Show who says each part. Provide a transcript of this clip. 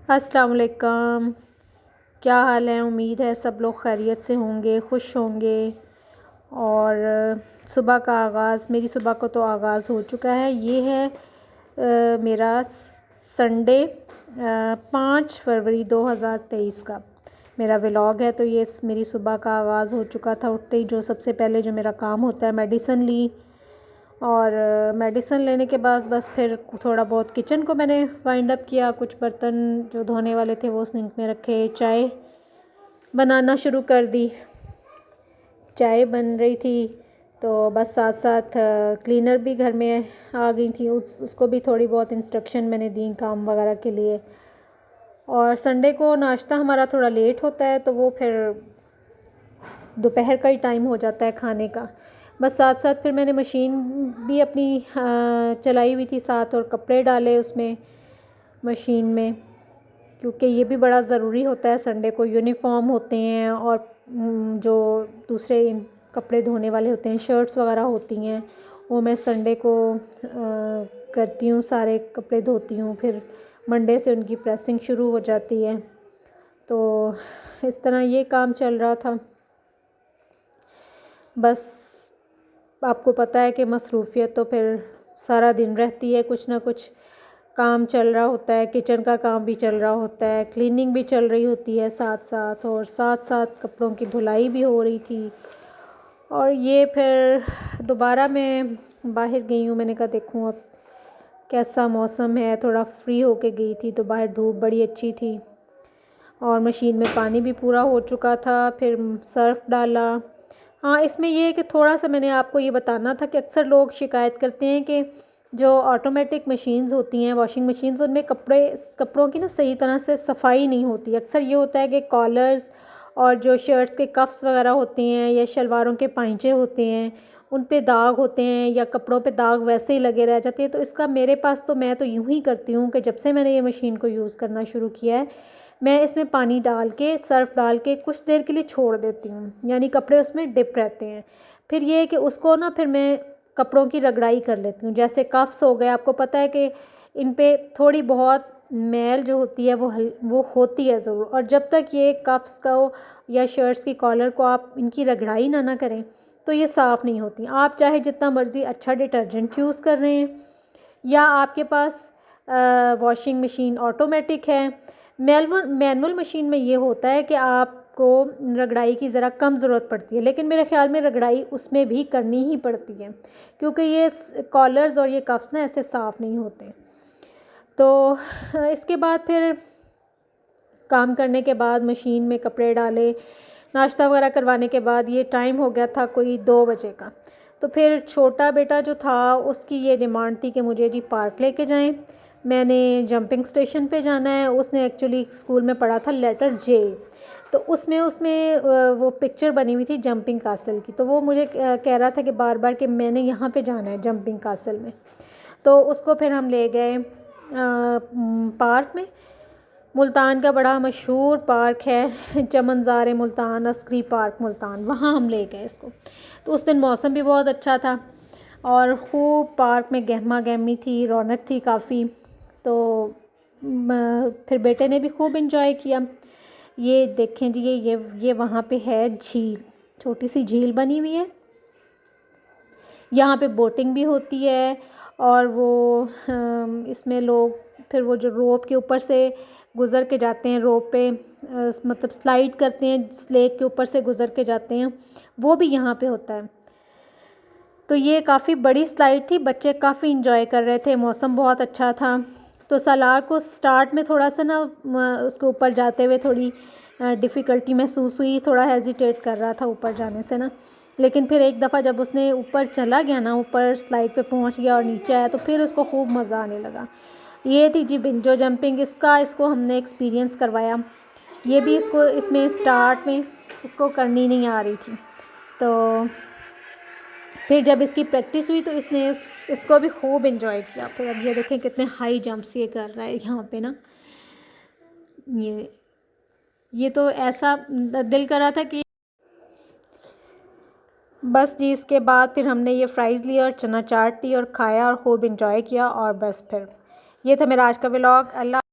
Speaker 1: अस्सलाम वालेकुम। क्या हाल है? उम्मीद है सब लोग खैरियत से होंगे, खुश होंगे। और सुबह का आगाज़, मेरी सुबह को तो आगाज़ हो चुका है। ये है मेरा संडे 5 फरवरी 2023 का मेरा व्लॉग है। तो ये मेरी सुबह का आगाज़ हो चुका था। उठते ही जो सबसे पहले जो मेरा काम होता है, मेडिसिन ली और मेडिसिन लेने के बाद बस फिर थोड़ा बहुत किचन को मैंने वाइंड अप किया। कुछ बर्तन जो धोने वाले थे वो सिंक में रखे, चाय बनाना शुरू कर दी। चाय बन रही थी तो बस साथ साथ क्लीनर भी घर में आ गई थी, उसको भी थोड़ी बहुत इंस्ट्रक्शन मैंने दी काम वगैरह के लिए। और संडे को नाश्ता हमारा थोड़ा लेट होता है तो वो फिर दोपहर का ही टाइम हो जाता है खाने का। बस साथ साथ फिर मैंने मशीन भी अपनी चलाई हुई थी साथ, और कपड़े डाले उसमें मशीन में, क्योंकि ये भी बड़ा ज़रूरी होता है। संडे को यूनिफॉर्म होते हैं और जो दूसरे कपड़े धोने वाले होते हैं, शर्ट्स वगैरह होती हैं, वो मैं संडे को करती हूँ, सारे कपड़े धोती हूँ। फिर मंडे से उनकी प्रेसिंग शुरू हो जाती है। तो इस तरह ये काम चल रहा था। बस आपको पता है कि मसरूफ़ियत तो फिर सारा दिन रहती है, कुछ ना कुछ काम चल रहा होता है। किचन का काम भी चल रहा होता है, क्लीनिंग भी चल रही होती है साथ साथ, और साथ साथ कपड़ों की धुलाई भी हो रही थी। और ये फिर दोबारा मैं बाहर गई हूँ, मैंने कहा देखूँ अब कैसा मौसम है। थोड़ा फ्री होके गई थी तो बाहर धूप बड़ी अच्छी थी और मशीन में पानी भी पूरा हो चुका था। फिर सर्फ़ डाला। हाँ, इसमें ये है कि थोड़ा सा मैंने आपको ये बताना था कि अक्सर लोग शिकायत करते हैं कि जो ऑटोमेटिक मशीन्स होती हैं, वॉशिंग मशीन्स, उनमें कपड़ों की ना सही तरह से सफाई नहीं होती। अक्सर ये होता है कि कॉलर्स और जो शर्ट्स के कफ्स वगैरह होते हैं या शलवारों के पाइंचे होते हैं, उन पे दाग होते हैं या कपड़ों पे दाग वैसे ही लगे रह जाते हैं। तो इसका मेरे पास तो मैं तो यूँ ही करती हूँ कि जब से मैंने ये मशीन को यूज़ करना शुरू किया है, मैं इसमें पानी डाल के, सर्फ़ डाल के कुछ देर के लिए छोड़ देती हूँ, यानी कपड़े उसमें डिप रहते हैं। फिर ये है कि उसको ना फिर मैं कपड़ों की रगड़ाई कर लेती हूँ। जैसे कफ्स हो गए, आपको पता है कि इन पे थोड़ी बहुत मैल जो होती है वो होती है ज़रूर, और जब तक ये कफ्स को या शर्ट्स की कॉलर को आप इनकी रगड़ाई ना करें तो ये साफ़ नहीं होती। आप चाहे जितना मर्ज़ी अच्छा डिटर्जेंट यूज़ कर रहे हैं या आपके पास वॉशिंग मशीन ऑटोमेटिक है, मैनुअल मशीन में ये होता है कि आपको रगड़ाई की ज़रा कम ज़रूरत पड़ती है, लेकिन मेरे ख़्याल में रगड़ाई उसमें भी करनी ही पड़ती है, क्योंकि ये कॉलर्स और ये कफ्स ना ऐसे साफ़ नहीं होते। तो इसके बाद फिर काम करने के बाद मशीन में कपड़े डाले, नाश्ता वगैरह करवाने के बाद ये टाइम हो गया था कोई 2 बजे का। तो फिर छोटा बेटा जो था उसकी ये डिमांड थी कि मुझे जी पार्क लेके जाएं, मैंने जंपिंग स्टेशन पे जाना है। उसने एक्चुअली स्कूल में पढ़ा था लेटर जे, तो उसमें उसमें वो पिक्चर बनी हुई थी जंपिंग कासल की। तो वो मुझे कह रहा था कि बार बार कि मैंने यहाँ पे जाना है जंपिंग कासल में। तो उसको फिर हम ले गए पार्क में। मुल्तान का बड़ा मशहूर पार्क है, चमनज़ार मुल्तान, अस्करी पार्क मुल्तान, वहाँ हम ले गए इसको। तो उस दिन मौसम भी बहुत अच्छा था और ख़ूब पार्क में गहमा गहमी थी, रौनक थी काफ़ी। तो फिर बेटे ने भी खूब इंजॉय किया। ये देखें जी, ये वहाँ पे है झील, छोटी सी झील बनी हुई है, यहाँ पे बोटिंग भी होती है। और वो इसमें लोग फिर वो जो रोप के ऊपर से गुज़र के जाते हैं, रोप पे मतलब स्लाइड करते हैं, स्लेक के ऊपर से गुज़र के जाते हैं, वो भी यहाँ पे होता है। तो ये काफ़ी बड़ी स्लाइड थी, बच्चे काफ़ी इंजॉय कर रहे थे, मौसम बहुत अच्छा था। तो सालार को स्टार्ट में थोड़ा सा ना उसके ऊपर जाते हुए थोड़ी डिफ़िकल्टी महसूस हुई, थोड़ा हेजिटेट कर रहा था ऊपर जाने से ना, लेकिन फिर एक दफ़ा जब उसने ऊपर चला गया ना, ऊपर स्लाइड पे पहुंच गया और नीचे आया, तो फिर उसको खूब मज़ा आने लगा। ये थी जी बिंजो जंपिंग, इसको हमने एक्सपीरियंस करवाया। ये भी इसमें स्टार्ट में इसको करनी नहीं आ रही थी, तो फिर जब इसकी प्रैक्टिस हुई तो इसने इसको भी खूब एंजॉय किया। फिर अब ये देखें कितने हाई जंप्स ये कर रहा है यहाँ पे ना। ये तो ऐसा दिल कर रहा था कि बस जी। इसके बाद फिर हमने ये फ्राइज़ लिया और चना चाट ली और खाया और खूब एंजॉय किया, और बस फिर ये था मेरा आज का व्लॉग। अल्लाह।